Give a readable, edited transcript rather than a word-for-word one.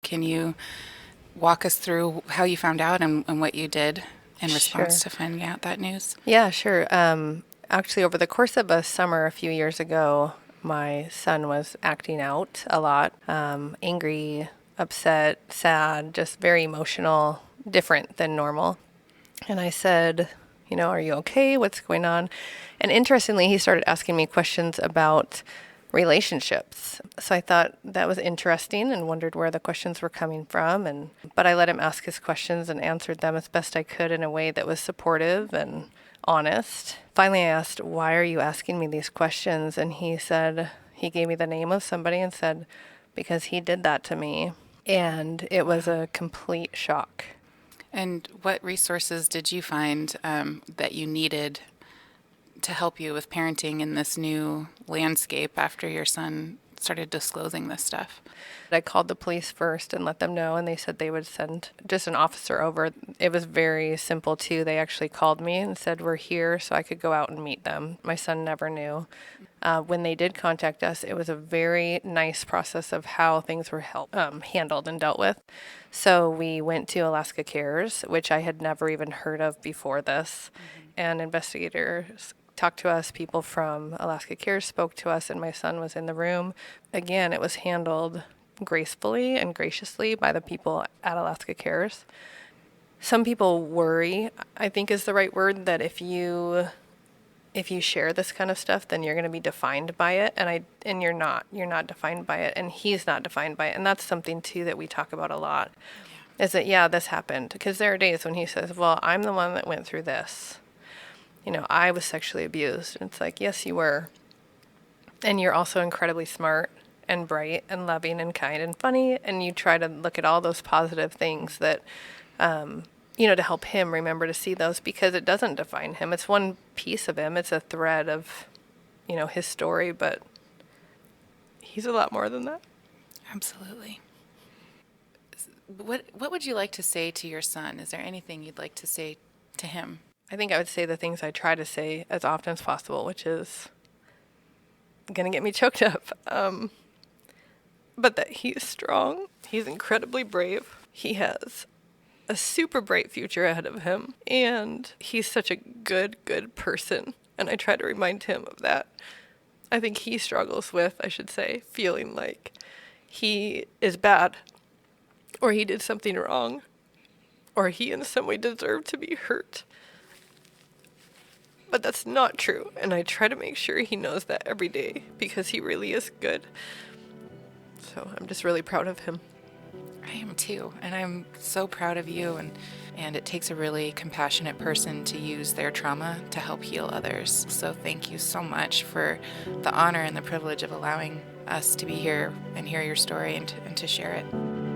Can you walk us through how you found out and what you did in response Sure. to finding out that news? Yeah, sure. Actually, over the course of a summer a few years ago, my son was acting out a lot, angry, upset, sad, just very emotional, different than normal. And I said, are you okay? What's going on? And interestingly, he started asking me questions about relationships. So I thought that was interesting and wondered where the questions were coming from. But I let him ask his questions and answered them as best I could in a way that was supportive and honest. Finally, I asked, "Why are you asking me these questions?" And he gave me the name of somebody and said, "Because he did that to me." And it was Wow. a complete shock. And what resources did you find that you needed to help you with parenting in this new landscape after your son started disclosing this stuff? I called the police first and let them know, and they said they would send just an officer over. It was very simple, too. They actually called me and said, "We're here," so I could go out and meet them. My son never knew. When they did contact us, it was a very nice process of how things were handled and dealt with. So we went to Alaska Cares, which I had never even heard of before this, and investigators talked to us. People from Alaska Cares spoke to us, and my son was in the room. Again, it was handled gracefully and graciously by the people at Alaska Cares. Some people worry, I think is the right word, that if you share this kind of stuff, then you're going to be defined by it, and you're not. You're not defined by it, and he's not defined by it. And that's something too that we talk about a lot. Is that, yeah, this happened, because there are days when he says, "Well, I'm the one that went through this. I was sexually abused." And it's like, yes, you were. And you're also incredibly smart and bright and loving and kind and funny. And you try to look at all those positive things that, to help him remember to see those, because it doesn't define him. It's one piece of him. It's a thread of, his story, but he's a lot more than that. Absolutely. What would you like to say to your son? Is there anything you'd like to say to him? I think I would say the things I try to say as often as possible, which is going to get me choked up. But that he is strong. He's incredibly brave. He has a super bright future ahead of him. And he's such a good person. And I try to remind him of that. I think he struggles with, I should say, feeling like he is bad, or he did something wrong, or he in some way deserved to be hurt. But that's not true. And I try to make sure he knows that every day, because he really is good. So I'm just really proud of him. I am too, and I'm so proud of you. And it takes a really compassionate person to use their trauma to help heal others. So thank you so much for the honor and the privilege of allowing us to be here and hear your story and to share it.